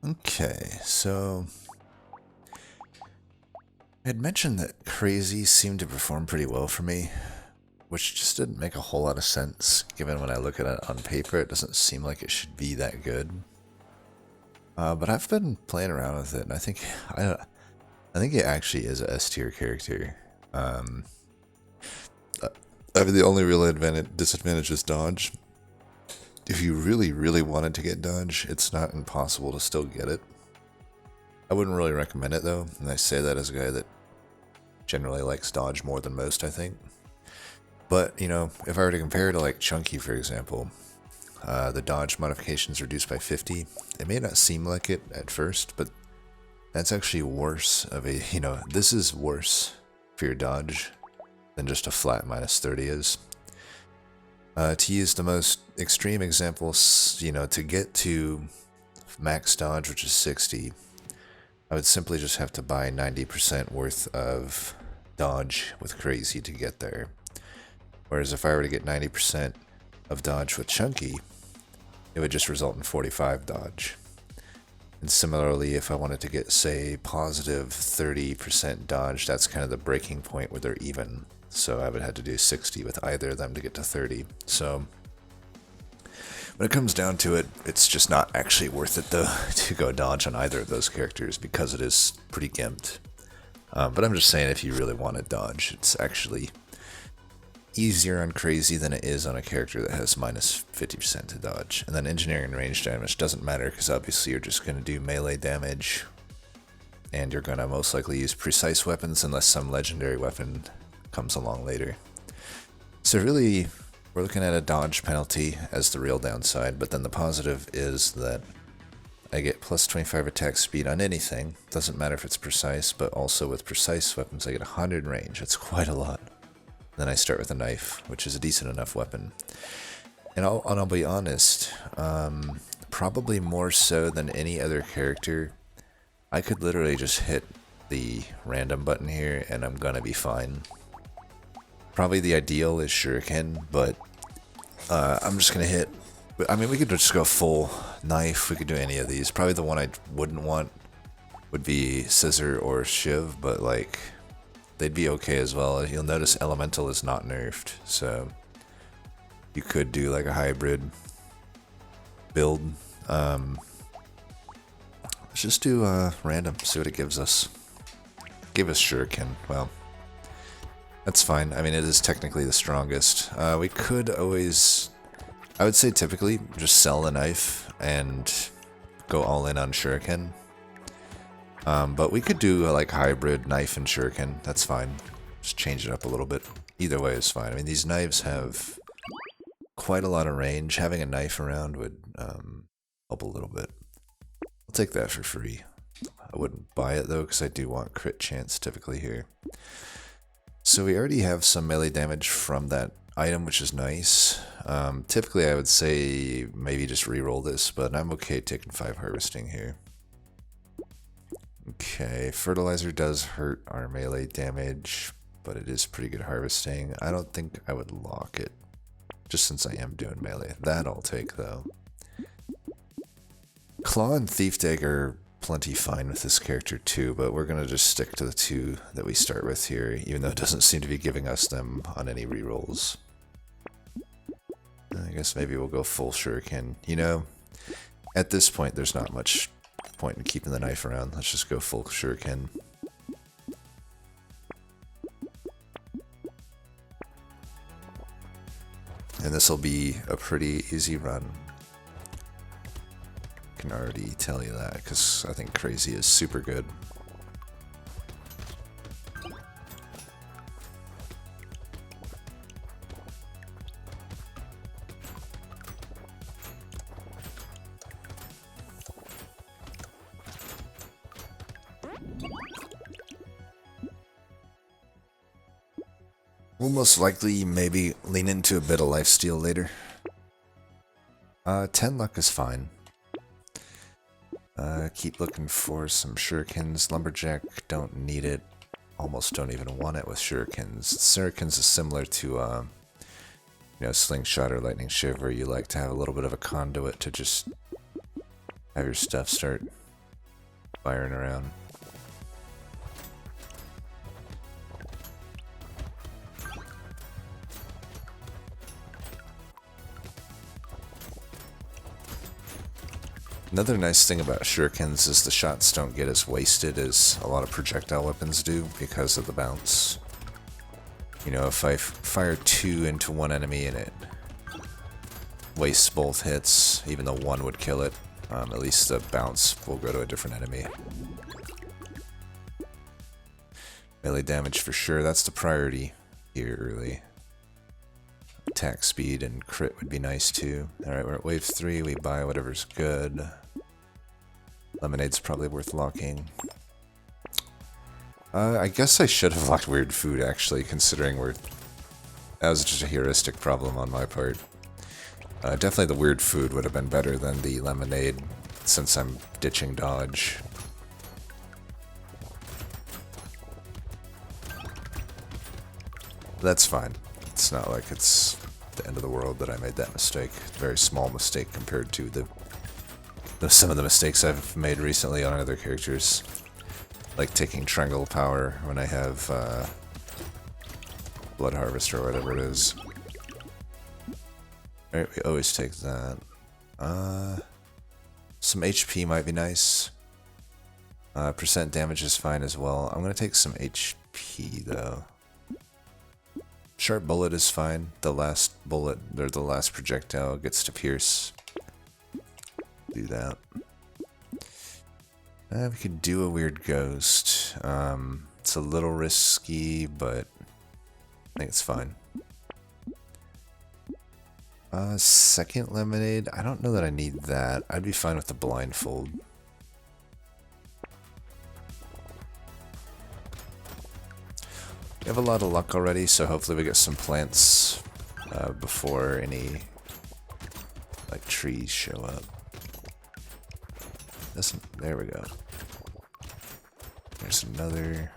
Okay, so I had mentioned that crazy seemed to perform pretty well for me, which just didn't make a whole lot of sense given when I look at it on paper. It doesn't seem like it should be that good. But I've been playing around with it, and I think it actually is a S tier character. Um, I mean, the only real disadvantage is dodge. If you really, really wanted to get dodge, it's not impossible to still get it. I wouldn't really recommend it though, and I say that as a guy that generally likes dodge more than most, I think. But, you know, if I were to compare to like Chunky, for example, the dodge modifications reduced by 50. It may not seem like it at first, but that's actually worse of a, this is worse for your dodge than just a flat minus 30 is. To use the most extreme examples, to get to max dodge, which is 60, I would simply just have to buy 90% worth of dodge with Crazy to get there. Whereas if I were to get 90% of dodge with Chunky, it would just result in 45 dodge. And similarly, if I wanted to get, say, positive 30% dodge, that's kind of the breaking point where they're even. So I would have to do 60 with either of them to get to 30. So when it comes down to it, it's just not actually worth it, though, to go dodge on either of those characters because it is pretty gimped. But I'm just saying, if you really want to dodge, it's actually easier on Crazy than it is on a character that has minus 50% to dodge. And then engineering and range damage doesn't matter because obviously you're just going to do melee damage, and you're going to most likely use precise weapons unless some legendary weapon comes along later. So really, we're looking at a dodge penalty as the real downside, but then the positive is that I get plus 25 attack speed on anything. Doesn't matter if it's precise, but also with precise weapons I get 100 range. It's quite a lot. Then I start with a knife, which is a decent enough weapon. And I'll be honest, probably more so than any other character, I could literally just hit the random button here and I'm gonna be fine. Probably the ideal is Shuriken, but I'm just gonna hit. I mean, we could just go full knife, we could do any of these. Probably the one I wouldn't want would be Scissor or Shiv, but like, they'd be okay as well. You'll notice Elemental is not nerfed, so you could do like a hybrid build. Let's just do random, see what it gives us. Give us Shuriken. Well, that's fine. I mean, it is technically the strongest. We could always, I would say typically, just sell the knife and go all in on Shuriken. But we could do a, like, hybrid knife and shuriken. That's fine. Just change it up a little bit. Either way is fine. I mean, these knives have quite a lot of range. Having a knife around would help a little bit. I'll take that for free. I wouldn't buy it, though, because I do want crit chance typically here. So we already have some melee damage from that item, which is nice. Typically, I would say maybe just reroll this, but I'm okay taking 5 harvesting here. Okay, fertilizer does hurt our melee damage, but it is pretty good harvesting. I don't think I would lock it, just since I am doing melee. That I'll take, though. Claw and Thief Dagger are plenty fine with this character, too, but we're going to just stick to the 2 that we start with here, even though it doesn't seem to be giving us them on any rerolls. I guess maybe we'll go full shuriken. You know, at this point, there's not much point in keeping the knife around. Let's just go full shuriken. And this will be a pretty easy run. I can already tell you that, because I think Crazy is super good. We'll most likely maybe lean into a bit of lifesteal later. 10 luck is fine. Keep looking for some shurikens. Lumberjack, don't need it. Almost don't even want it with shurikens. Shurikens is similar to, slingshot or lightning shiv, where you like to have a little bit of a conduit to just have your stuff start firing around. Another nice thing about shurikens is the shots don't get as wasted as a lot of projectile weapons do because of the bounce. You know, if I fire 2 into one enemy and it wastes both hits, even though one would kill it, at least the bounce will go to a different enemy. Melee damage for sure, that's the priority here early. Attack speed and crit would be nice too. Alright, we're at wave 3, we buy whatever's good. Lemonade's probably worth locking. I guess I should have locked weird food actually, considering that was just a heuristic problem on my part. Definitely the weird food would have been better than the lemonade, since I'm ditching dodge. That's fine. It's not like it's the end of the world that I made that mistake. Very small mistake compared to some of the mistakes I've made recently on other characters. Like taking Triangle Power when I have Blood Harvest or whatever it is. Alright, we always take that. Some HP might be nice. Percent damage is fine as well. I'm gonna take some HP though. Sharp bullet is fine. The last bullet, or the last projectile gets to pierce. Do that. We could do a weird ghost. It's a little risky, but I think it's fine. Second lemonade. I don't know that I need that. I'd be fine with the blindfold. We have a lot of luck already, so hopefully we get some plants before any like trees show up. There we go. There's another.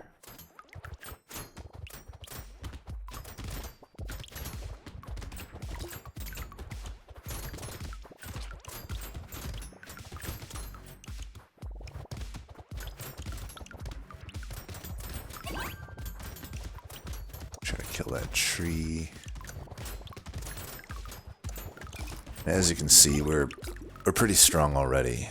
Try to kill that tree. As you can see, we're pretty strong already.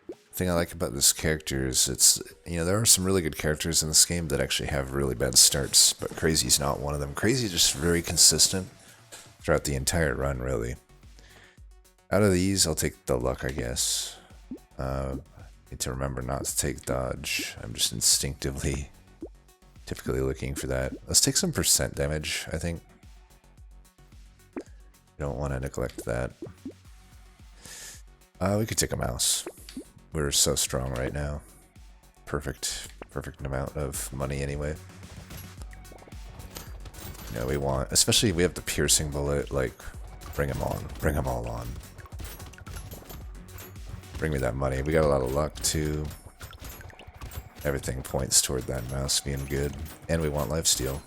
The thing I like about this character is there are some really good characters in this game that actually have really bad starts, but Crazy's not one of them. Crazy's just very consistent throughout the entire run, really. Out of these, I'll take the luck, I guess. Need to remember not to take dodge. I'm just typically looking for that. Let's take some percent damage, I think. Don't want to neglect that. We could take a mouse. We're so strong right now. Perfect amount of money anyway. You know, we want, especially if we have the piercing bullet, like, bring them on. Bring them all on. Bring me that money. We got a lot of luck too. Everything points toward that mouse being good. And we want lifesteal.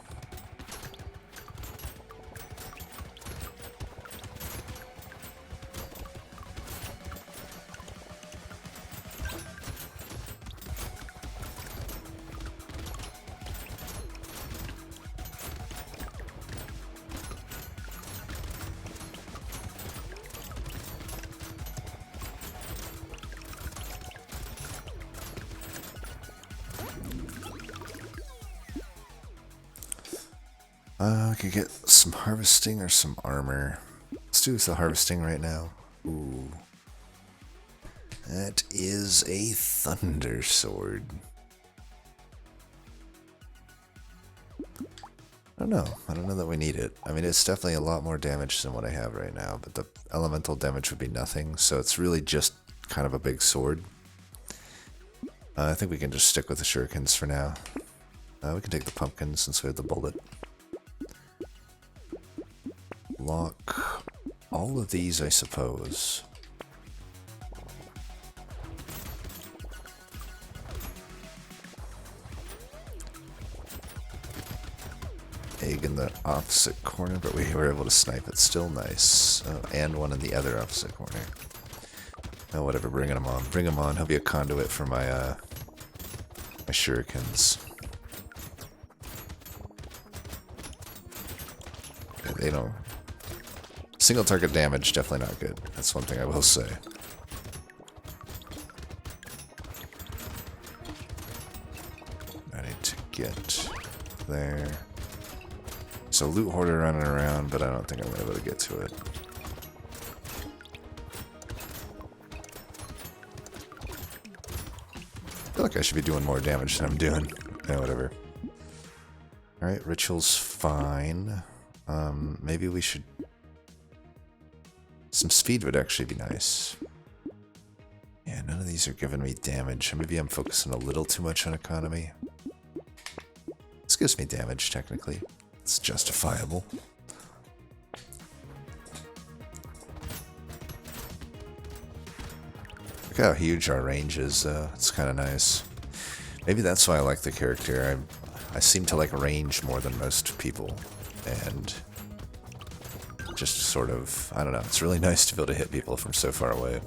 We could get some harvesting or some armor. Let's do the harvesting right now. Ooh. That is a thunder sword. I don't know that we need it. I mean, it's definitely a lot more damage than what I have right now, but the elemental damage would be nothing, so it's really just kind of a big sword. I think we can just stick with the shurikens for now. We can take the pumpkin since we have the bullet. Lock all of these, I suppose. Egg in the opposite corner, but we were able to snipe it. Still nice. And one in the other opposite corner. Oh, whatever, bring him on. Bring him on. He'll be a conduit for my, my shurikens. They don't... Single target damage, definitely not good. That's one thing I will say. I need to get there. So loot hoarder running around, but I don't think I'm going to be able to get to it. I feel like I should be doing more damage than I'm doing. Yeah, whatever. Alright, ritual's fine. Maybe we should... Some speed would actually be nice. Yeah, none of these are giving me damage. Maybe I'm focusing a little too much on economy. This gives me damage, technically. It's justifiable. Look how huge our range is, though. It's kind of nice. Maybe that's why I like the character. I seem to like range more than most people. And just sort of, I don't know, it's really nice to be able to hit people from so far away.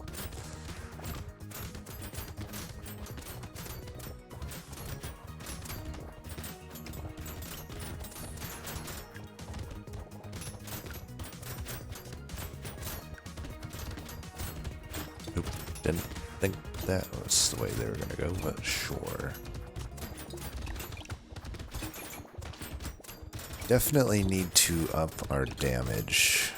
Nope, didn't think that was the way they were gonna go, but sure. Definitely need to up our damage.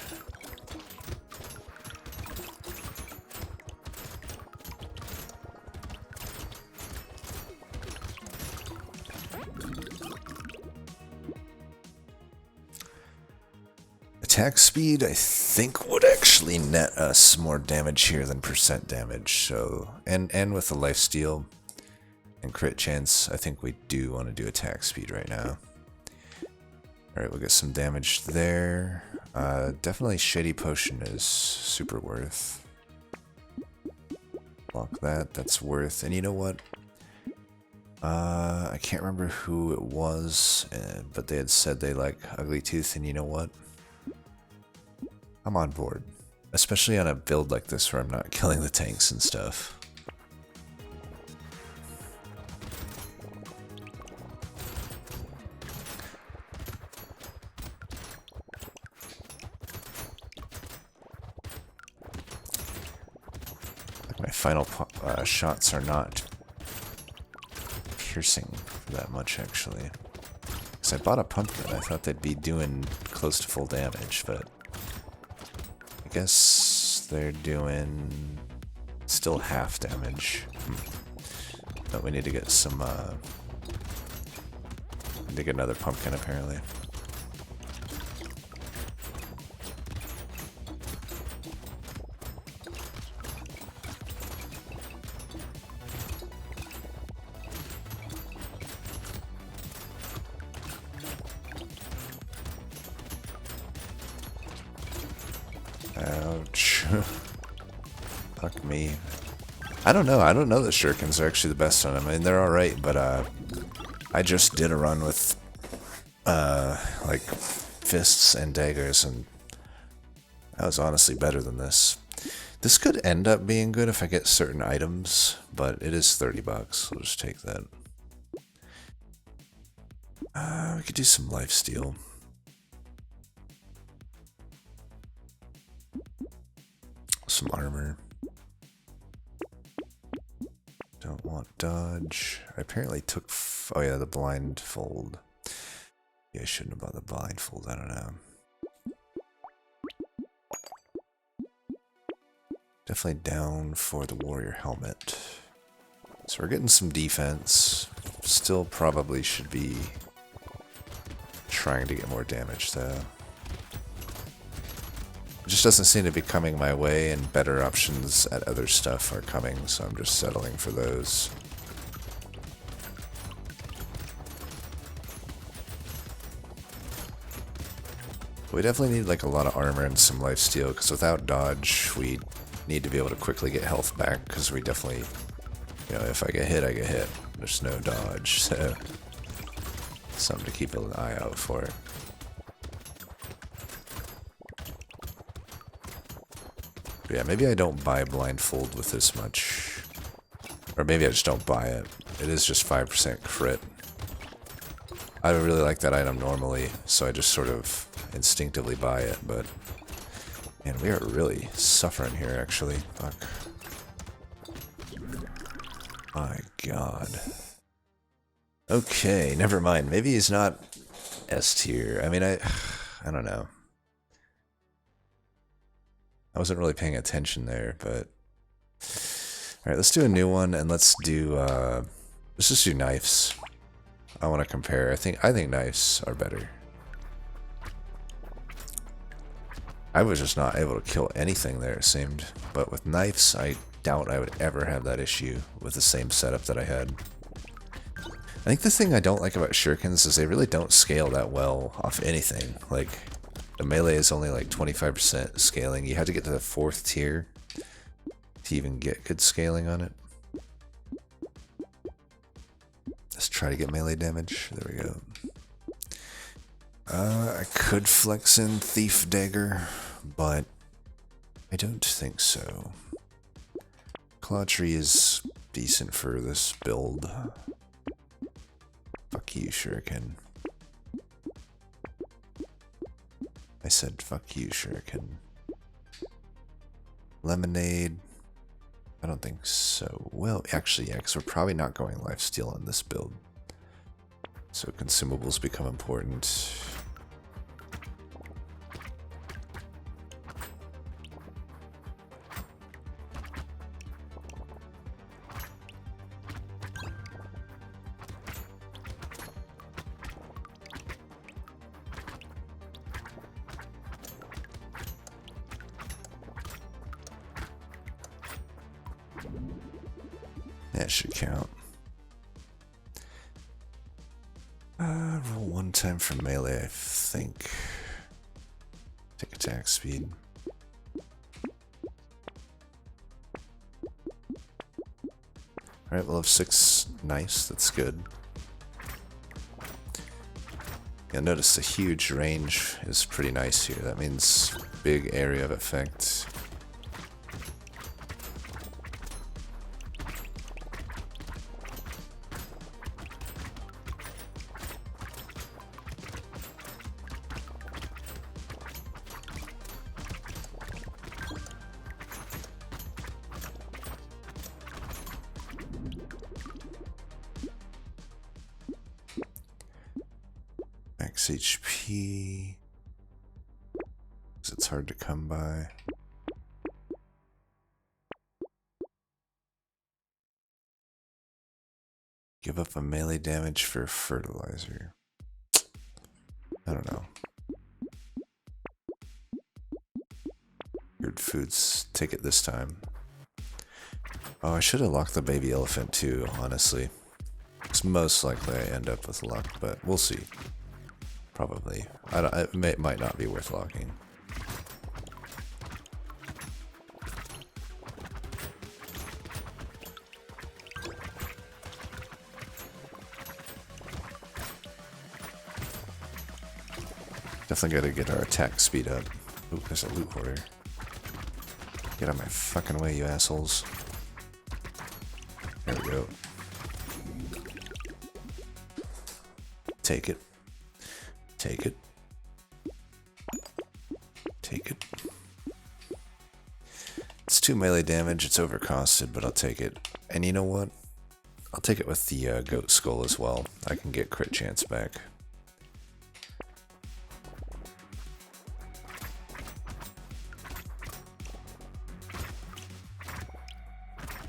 Attack speed, I think, would actually net us more damage here than percent damage. So, and with the lifesteal and crit chance, I think we do want to do attack speed right now. Alright, we'll get some damage there. Definitely Shady Potion is super worth. Block that, that's worth. And you know what? I can't remember who it was, but they had said they like Ugly Tooth, and you know what? I'm on board. Especially on a build like this where I'm not killing the tanks and stuff. My final shots are not piercing that much, actually. Because I bought a pumpkin, I thought they'd be doing close to full damage, but I guess they're doing still half damage. But we need to get some, need to get another pumpkin, apparently. Ouch. Fuck me. I don't know. I don't know that Shurikens are actually the best on them. I mean, they're alright, but I just did a run with like fists and daggers, and that was honestly better than this. This could end up being good if I get certain items, but it is $30. We'll just take that. We could do some lifesteal. Some armor. Don't want dodge. I apparently took... oh yeah, the blindfold. Yeah, I shouldn't have bought the blindfold, I don't know. Definitely down for the warrior helmet. So we're getting some defense. Still probably should be trying to get more damage though. It just doesn't seem to be coming my way, and better options at other stuff are coming, so I'm just settling for those. We definitely need like a lot of armor and some lifesteal, because without dodge, we need to be able to quickly get health back, because we definitely, you know, if I get hit, I get hit. There's no dodge, so something to keep an eye out for. But yeah, maybe I don't buy blindfold with this much. Or maybe I just don't buy it. It is just 5% crit. I don't really like that item normally, so I just sort of instinctively buy it, but... Man, we are really suffering here, actually. Fuck. My god. Okay, never mind. Maybe he's not S tier. I mean, I don't know. I wasn't really paying attention there, but... Alright, let's do a new one, and let's just do knives. I want to compare. I think knives are better. I was just not able to kill anything there, it seemed. But with knives, I doubt I would ever have that issue with the same setup that I had. I think the thing I don't like about Shurikens is they really don't scale that well off anything. Like, the melee is only like 25% scaling. You had to get to the 4th tier to even get good scaling on it. Let's try to get melee damage. There we go. I could flex in Thief Dagger, but I don't think so. Claw Tree is decent for this build. Fuck you, Shuriken. I said fuck you, Shuriken. Lemonade. I don't think so. Well, actually, yeah, because we're probably not going lifesteal on this build. So consumables become important. That should count. Roll 1 time for melee, I think. Take attack speed. Alright, we'll have 6. Nice, that's good. You'll notice the huge range is pretty nice here. That means big area of effect. Max HP. 'Cause it's hard to come by. Give up a melee damage for fertilizer. I don't know. Weird foods. Take it this time. Oh, I should have locked the baby elephant too, honestly. It's most likely I end up with luck, but we'll see. Probably. It might not be worth locking. Definitely gotta get our attack speed up. Ooh, there's a loot hoarder. Get out of my fucking way, you assholes. There we go. Take it. Take it. Take it. It's 2 melee damage, it's overcosted, but I'll take it. And you know what? I'll take it with the goat skull as well. I can get crit chance back.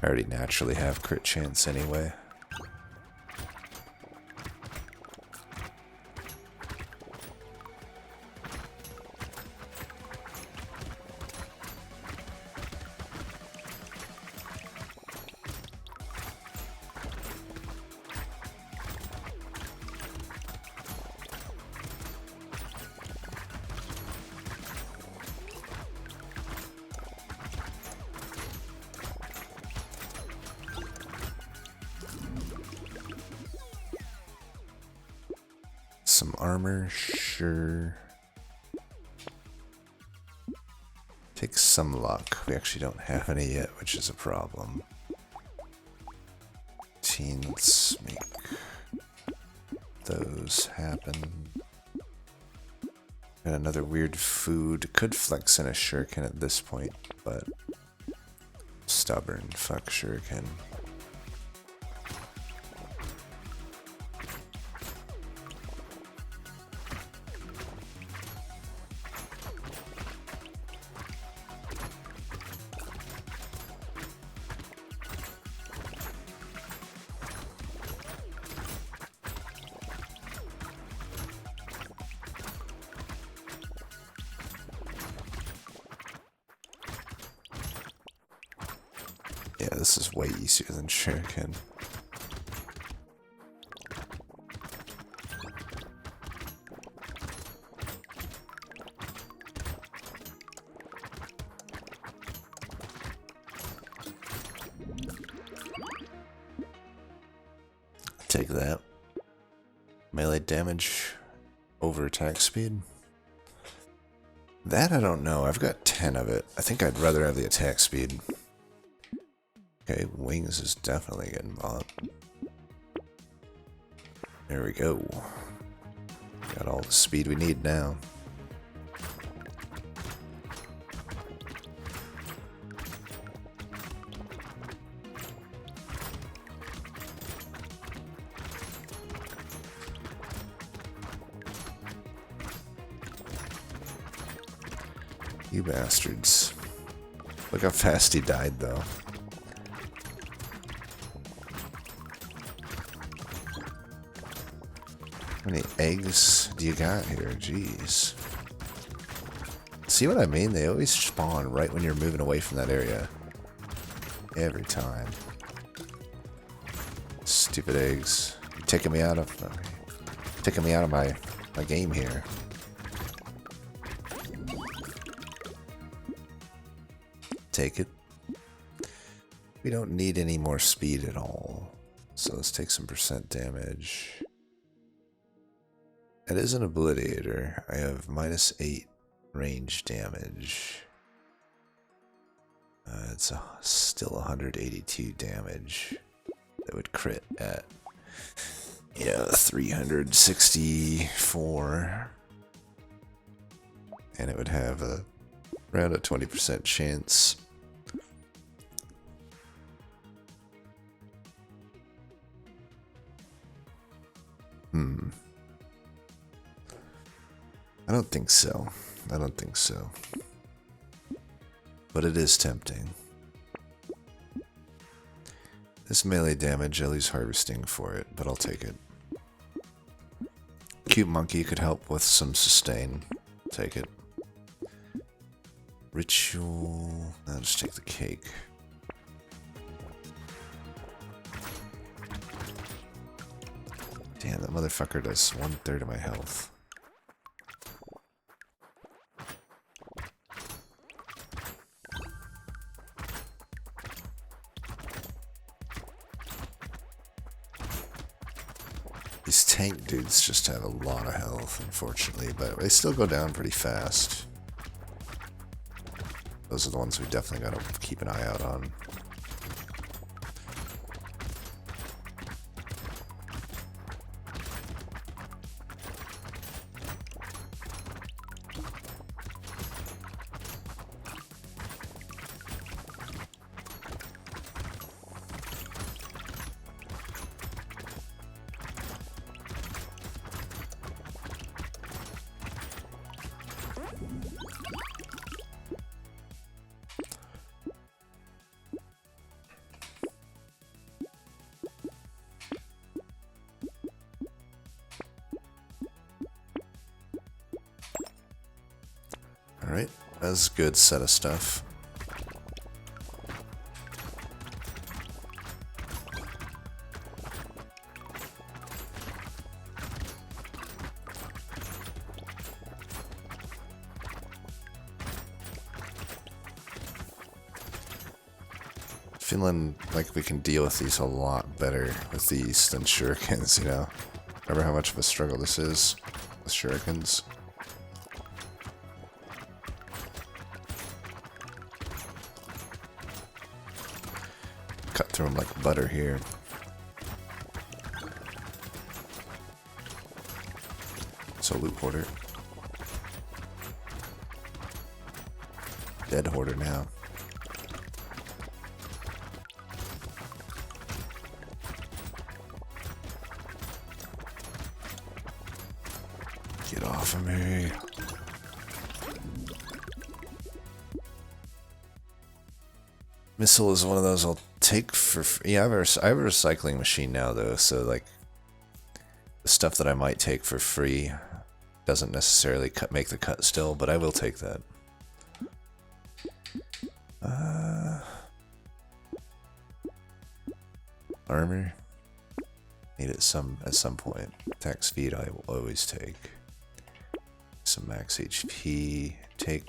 I already naturally have crit chance anyway. Some armor, sure. Take some luck. We actually don't have any yet, which is a problem. Let's make those happen. And another weird food. Could flex in a shuriken at this point, but stubborn. Fuck shuriken. Yeah, this is way easier than Shuriken. Take that. Melee damage over attack speed. That I don't know. I've got 10 of it. I think I'd rather have the attack speed. Okay, wings is definitely getting bought. There we go. Got all the speed we need now. You bastards. Look how fast he died, though. How many eggs do you got here? Jeez. See what I mean? They always spawn right when you're moving away from that area. Every time. Stupid eggs. You're taking me out of my game here. Take it. We don't need any more speed at all. So let's take some percent damage. It is an obliterator. I have -8 range damage. It's still 182 damage. That would crit at 364. And it would have around a 20% chance. I don't think so. I don't think so. But it is tempting. This melee damage, I lose harvesting for it, but I'll take it. Cute monkey could help with some sustain. Take it. Ritual. I'll just take the cake. Damn, that motherfucker does 1/3 of my health. These tank dudes just have a lot of health, unfortunately, but they still go down pretty fast. Those are the ones we definitely gotta keep an eye out on. Alright, that's a good set of stuff. Feeling like we can deal with these a lot better with these than shurikens, you know? Remember how much of a struggle this is with shurikens? cut through them like butter here. So loot hoarder. Dead hoarder now. Get off of me. Missile is one of those I'll take for free. Yeah, I have a recycling machine now though, so like the stuff that I might take for free doesn't necessarily make the cut still, but I will take that. Armor. Need it at some point. Attack speed I will always take. Some max HP. Take.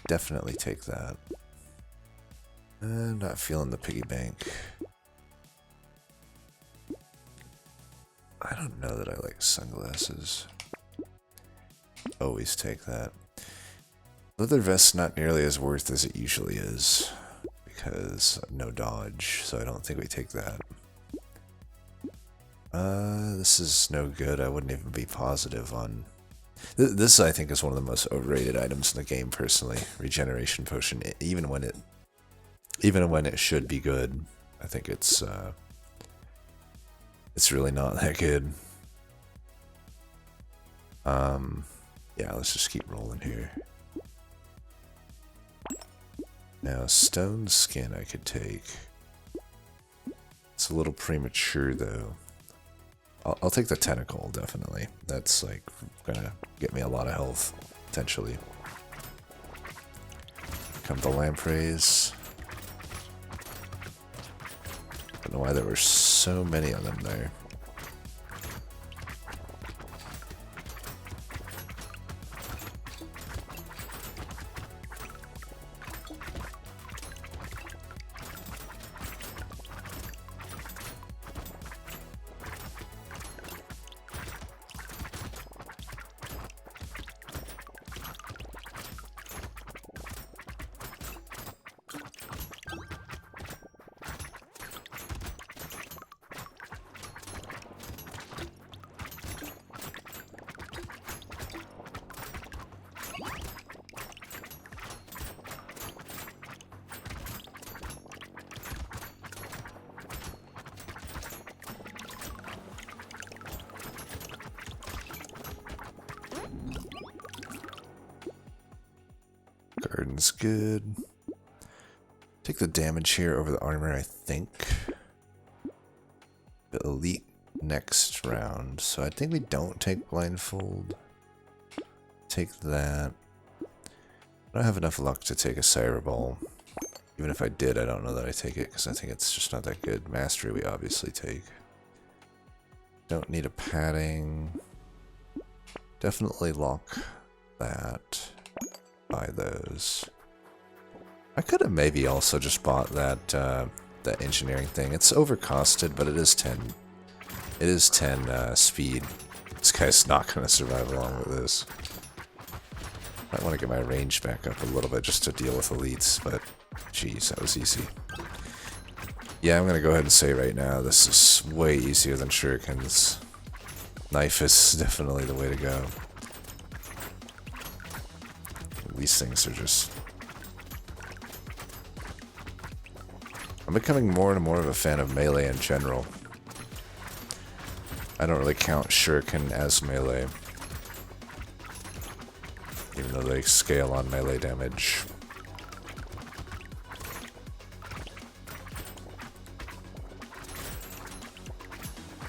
Definitely take that. I'm not feeling the piggy bank. I don't know that I like sunglasses. Always take that. Leather vest's not nearly as worth as it usually is, because no dodge, so I don't think we take that. This is no good. I wouldn't even be positive on... This, I think, is one of the most overrated items in the game, personally. Regeneration potion, even when it should be good, I think it's really not that good. Yeah, let's just keep rolling here. Now, stone skin I could take. It's a little premature, though. I'll take the tentacle, definitely. That's, like, gonna get me a lot of health, potentially. Come the lampreys. Don't know why there were so many of them there. Garden's good. Take the damage here over the armor, I think. The elite next round. So I think we don't take blindfold. Take that. I don't have enough luck to take a Cyber Ball. Even if I did, I don't know that I take it because I think it's just not that good. Mastery we obviously take. Don't need a padding. Definitely lock that. Buy those. I could have maybe also just bought that that engineering thing. It's overcosted, but it is 10. It is 10 speed. This guy's not going to survive along with this. I want to get my range back up a little bit just to deal with elites, but geez, that was easy. Yeah, I'm going to go ahead and say right now, this is way easier than Shurikens. Knife is definitely the way to go. These things are just... I'm becoming more and more of a fan of melee in general. I don't really count Shuriken as melee, even though they scale on melee damage.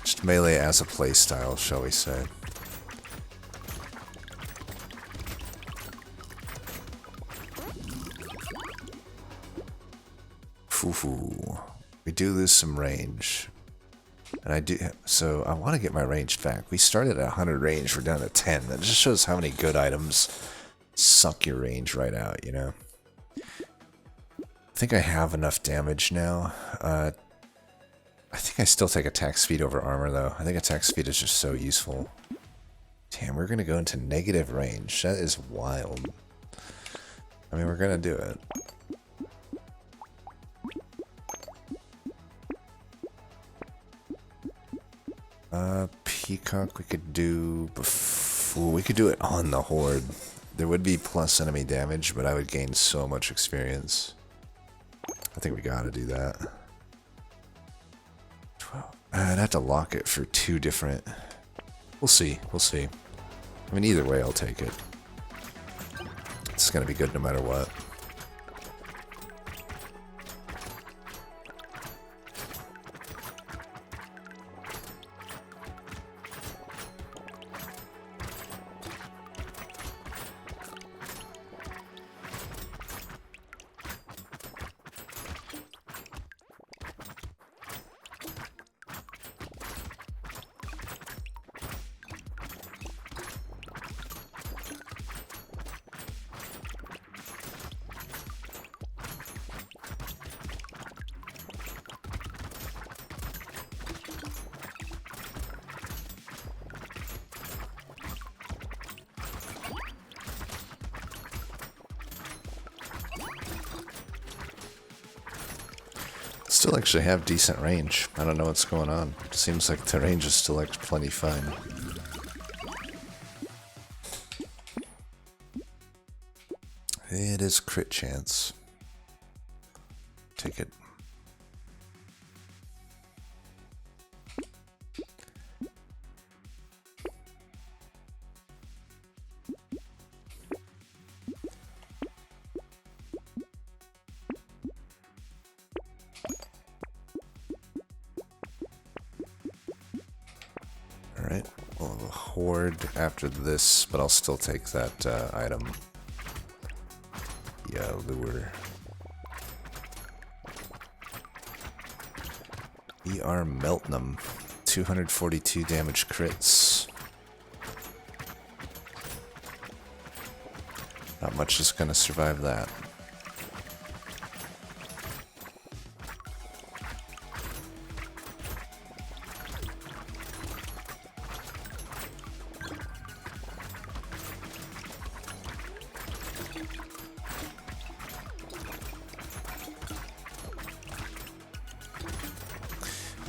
Just melee as a playstyle, shall we say. Foo-foo. We do lose some range. And I do, so I want to get my range back. We started at 100 range, we're down to 10. That just shows how many good items suck your range right out, you know? I think I have enough damage now. I think I still take attack speed over armor, though. I think attack speed is just so useful. Damn, we're going to go into negative range. That is wild. I mean, we're going to do it. Peacock we could do before. We could do it on the Horde. There would be plus enemy damage, but I would gain so much experience. I think we gotta do that. 12. I'd have to lock it for 2 different... We'll see, we'll see. I mean, either way, I'll take it. It's gonna be good no matter what. Still actually have decent range. I don't know what's going on. It seems like the range is still like plenty fine. It is crit chance. Take it. Alright, we'll have a horde after this, but I'll still take that item. Yeah, lure. We are melting them. 242 damage crits. Not much is gonna survive that.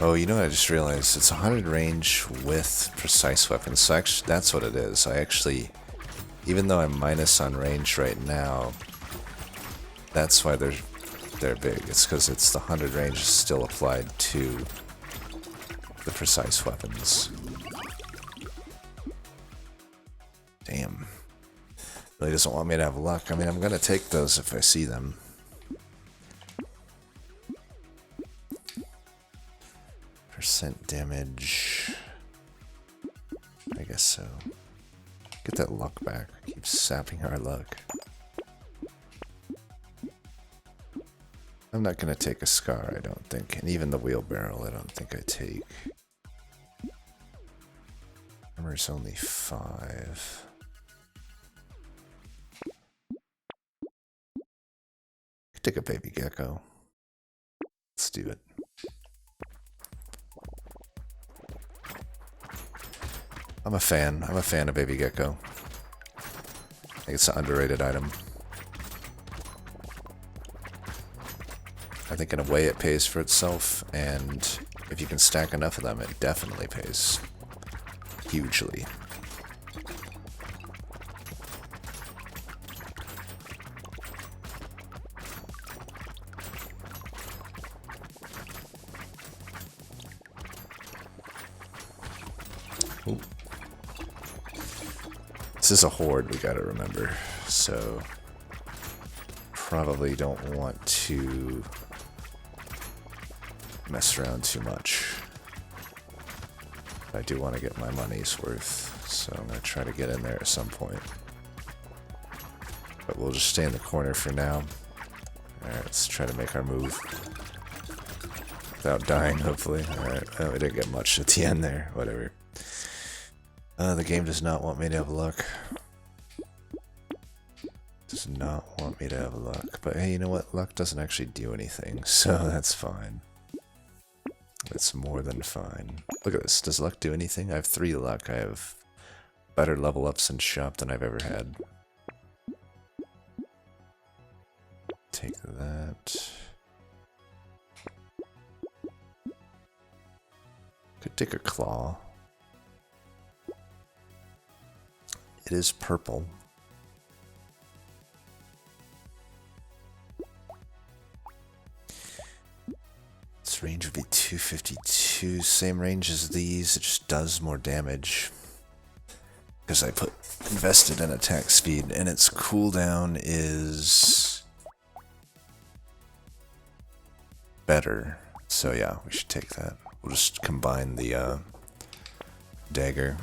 Oh, you know what I just realized? It's 100 range with precise weapons. So actually, that's what it is. I actually, even though I'm minus on range right now, that's why they're big. It's because it's the 100 range is still applied to the precise weapons. Damn. Really doesn't want me to have luck. I mean, I'm gonna take those if I see them. Percent damage. I guess so. Get that luck back. Keep sapping our luck. I'm not gonna take a scar, I don't think. And even the wheelbarrow, I don't think I take. Armor's only 5. Could take a baby gecko. Let's do it. I'm a fan. I'm a fan of baby gecko. I think it's an underrated item. I think in a way it pays for itself, and if you can stack enough of them, it definitely pays. Hugely. Ooh. This is a horde, we gotta remember, so probably don't want to mess around too much. I do want to get my money's worth, so I'm gonna try to get in there at some point. But we'll just stay in the corner for now. Alright, let's try to make our move. Without dying, hopefully. Alright, oh, we didn't get much at the end there, whatever. The game does not want me to have luck. Does not want me to have luck. But hey, you know what? Luck doesn't actually do anything, so that's fine. That's more than fine. Look at this. Does luck do anything? I have 3 luck. I have better level ups in shop than I've ever had. Take that. Could take a claw. It is purple. Its range would be 252, same range as these, it just does more damage. Because I invested in attack speed, and its cooldown is better. So yeah, we should take that. We'll just combine the dagger.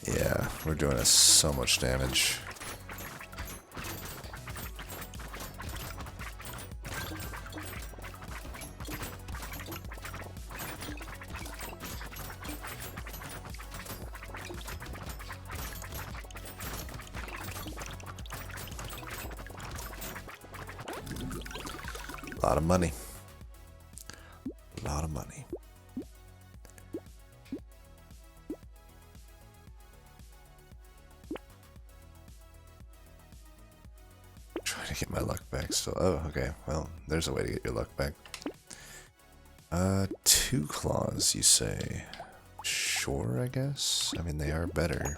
Yeah, we're doing us so much damage. A lot of money. A lot of money. Trying to get my luck back still. Oh, okay. Well, there's a way to get your luck back. 2 claws, you say? Sure, I guess? I mean, they are better.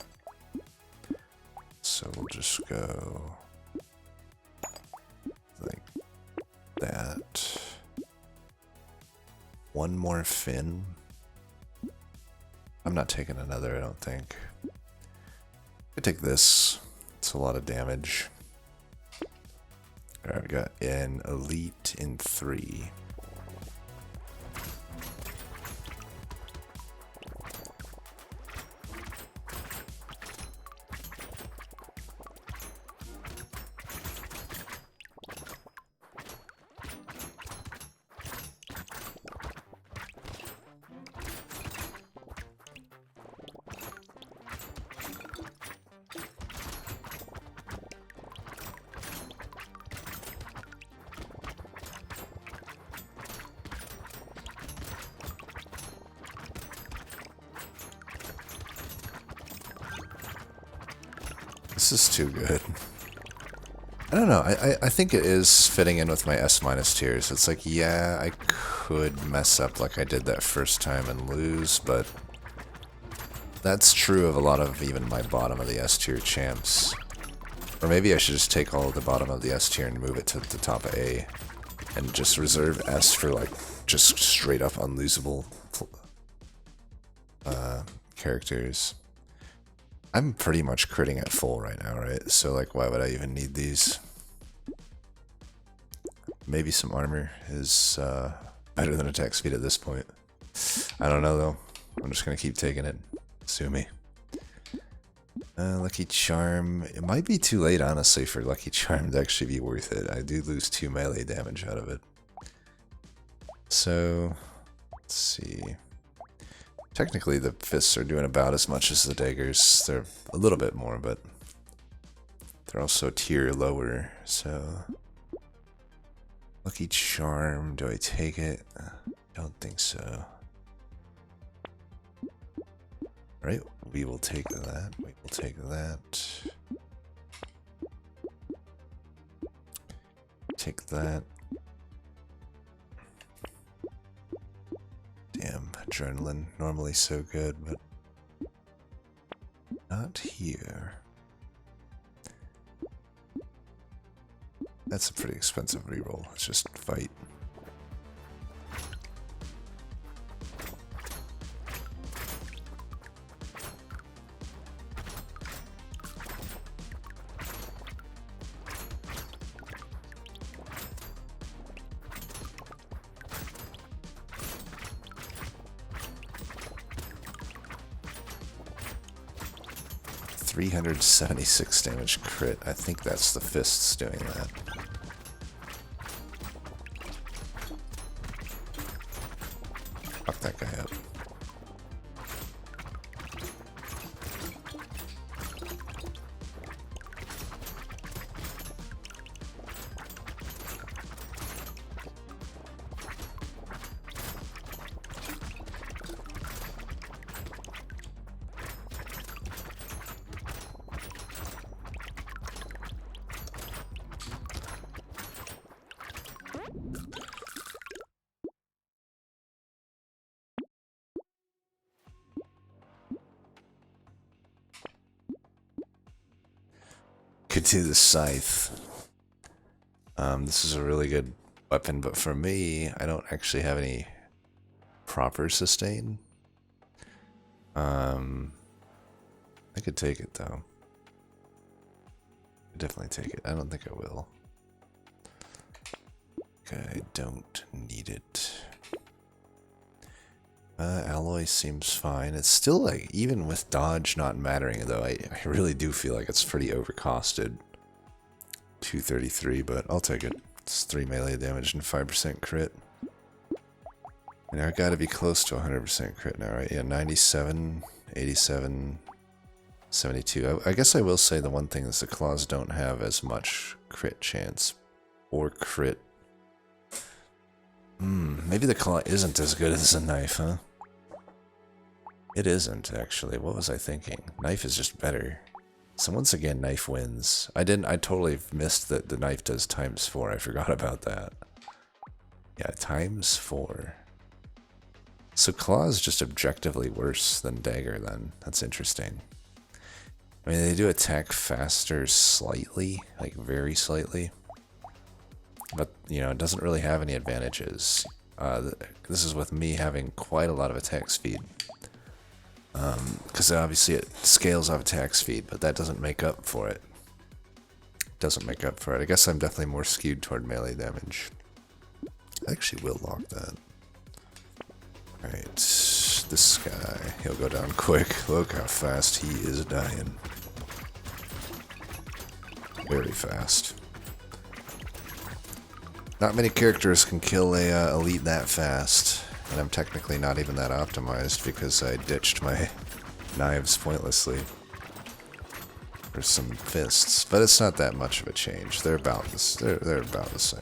So we'll just go like that. 1 more fin. I'm not taking another, I don't think. I take this. It's a lot of damage. Alright, we got an elite in 3. This is too good. I don't know, I think it is fitting in with my S- tiers. It's like, yeah, I could mess up like I did that first time and lose, but that's true of a lot of even my bottom of the S tier champs. Or maybe I should just take all of the bottom of the S tier and move it to the top of A, and just reserve S for like just straight up unlosable characters. I'm pretty much critting at full right now, right? So like, why would I even need these? Maybe some armor is better than attack speed at this point. I don't know though. I'm just gonna keep taking it. Sue me. Lucky Charm. It might be too late, honestly, for Lucky Charm to actually be worth it. I do lose 2 melee damage out of it. So, let's see. Technically, the fists are doing about as much as the daggers. They're a little bit more, but they're also a tier lower, so... Lucky Charm, do I take it? Don't think so. Alright, we will take that. We will take that. Take that. Damn, adrenaline. Normally so good, but not here. That's a pretty expensive reroll. Let's just fight. $376 damage crit. I think that's the fists doing that. Could do the scythe. This is a really good weapon, but for me, I don't actually have any proper sustain. I could take it though. I'd definitely take it. I don't think I will. Okay, I don't need it. Alloy seems fine. It's still like, even with dodge not mattering though, I really do feel like it's pretty overcosted. 233, but I'll take it. It's 3 melee damage and 5% crit. And I gotta be close to 100% crit now, right? Yeah, 97, 87, 72. I guess I will say the one thing is the claws don't have as much crit chance. Or crit. Maybe the claw isn't as good as a knife, huh? It isn't, actually. What was I thinking? Knife is just better. So once again, knife wins. I totally missed that the knife does ×4. I forgot about that. Yeah, ×4. So claw is just objectively worse than dagger then. That's interesting. I mean, they do attack faster slightly, like very slightly. But, you know, it doesn't really have any advantages. This is with me having quite a lot of attack speed. Because obviously it scales off attack speed, but that doesn't make up for it. Doesn't make up for it. I guess I'm definitely more skewed toward melee damage. I actually will lock that. Alright, this guy, he'll go down quick. Look how fast he is dying. Very fast. Not many characters can kill a elite that fast, and I'm technically not even that optimized because I ditched my knives pointlessly for some fists. But it's not that much of a change. They're about this. They're about the same.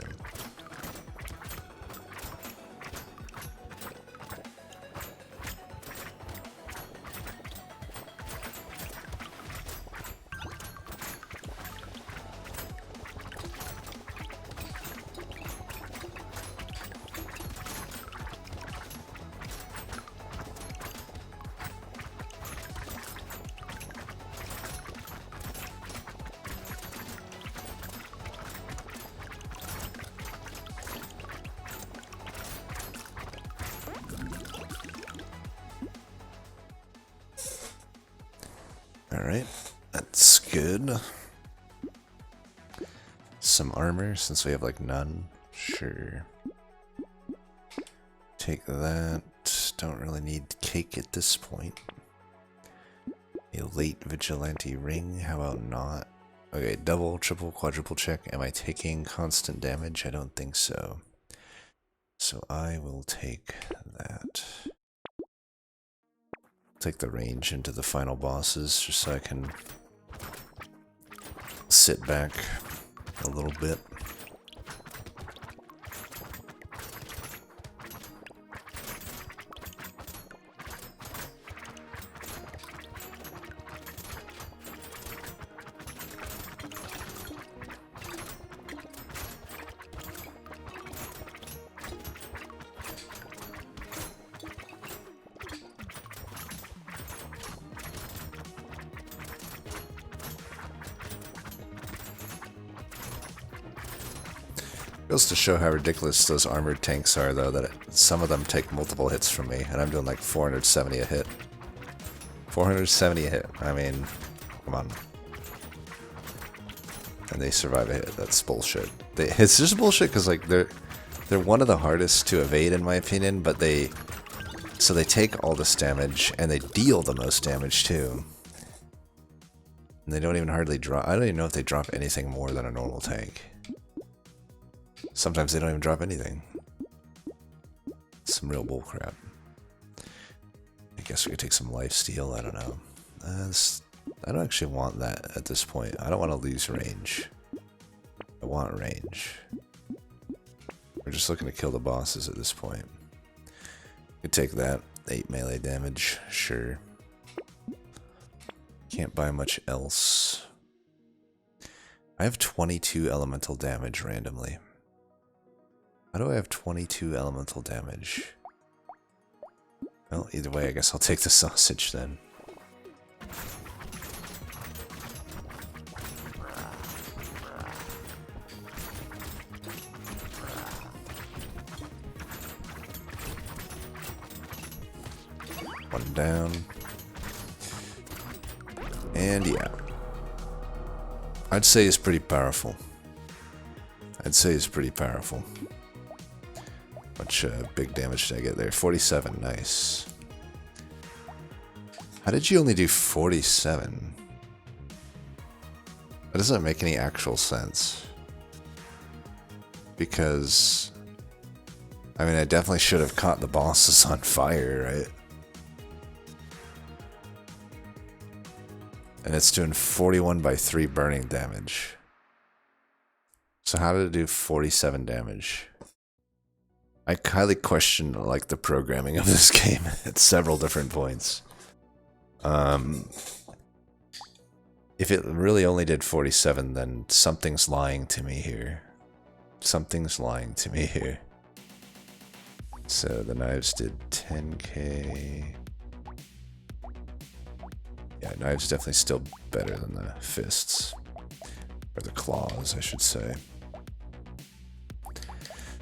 Alright, that's good. Some armor, since we have like none. Sure. Take that. Don't really need cake at this point. A late vigilante ring, how about not? Okay, double, triple, quadruple check. Am I taking constant damage? I don't think so. So I will take that. Take the range into the final bosses just so I can sit back a little bit. Goes to show how ridiculous those armored tanks are, though, that some of them take multiple hits from me, and I'm doing like 470 a hit. 470 a hit. I mean, come on. And they survive a hit. That's bullshit. It's just bullshit because like they're one of the hardest to evade in my opinion, but they take all this damage and they deal the most damage too. And they don't even hardly drop. I don't even know if they drop anything more than a normal tank. Sometimes they don't even drop anything. Some real bullcrap. I guess we could take some lifesteal, I don't know. I don't actually want that at this point. I don't want to lose range. I want range. We're just looking to kill the bosses at this point. We could take that. 8 melee damage, sure. Can't buy much else. I have 22 elemental damage randomly. How do I have 22 elemental damage? Well, either way, I guess I'll take the sausage then. One down. And yeah. I'd say he's pretty powerful. Much big damage did I get there? 47, nice. How did you only do 47? That doesn't make any actual sense. Because, I mean, I definitely should have caught the bosses on fire, right? And it's doing 41 by 3 burning damage. So how did it do 47 damage? I highly question, like, the programming of this game at several different points. If it really only did 47, then something's lying to me here. Something's lying to me here. So the knives did 10k. Yeah, knives definitely still better than the fists. Or the claws, I should say.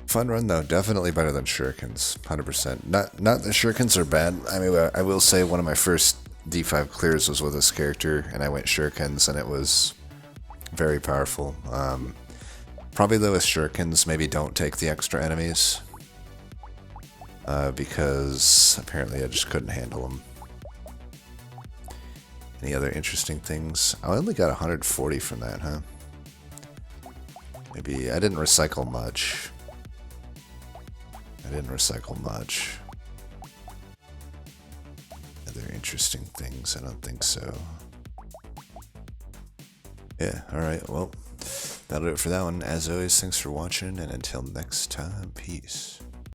Fun run though, definitely better than Shurikens, 100%. Not that Shurikens are bad. I mean, I will say one of my first D5 clears was with this character, and I went Shurikens, and it was very powerful. Probably though with Shurikens, maybe don't take the extra enemies, because apparently I just couldn't handle them. Any other interesting things? I only got 140 from that, huh? Maybe I didn't recycle much. Other interesting things? I don't think so. Yeah, alright, well, that'll do it for that one. As always, thanks for watching, and until next time, peace.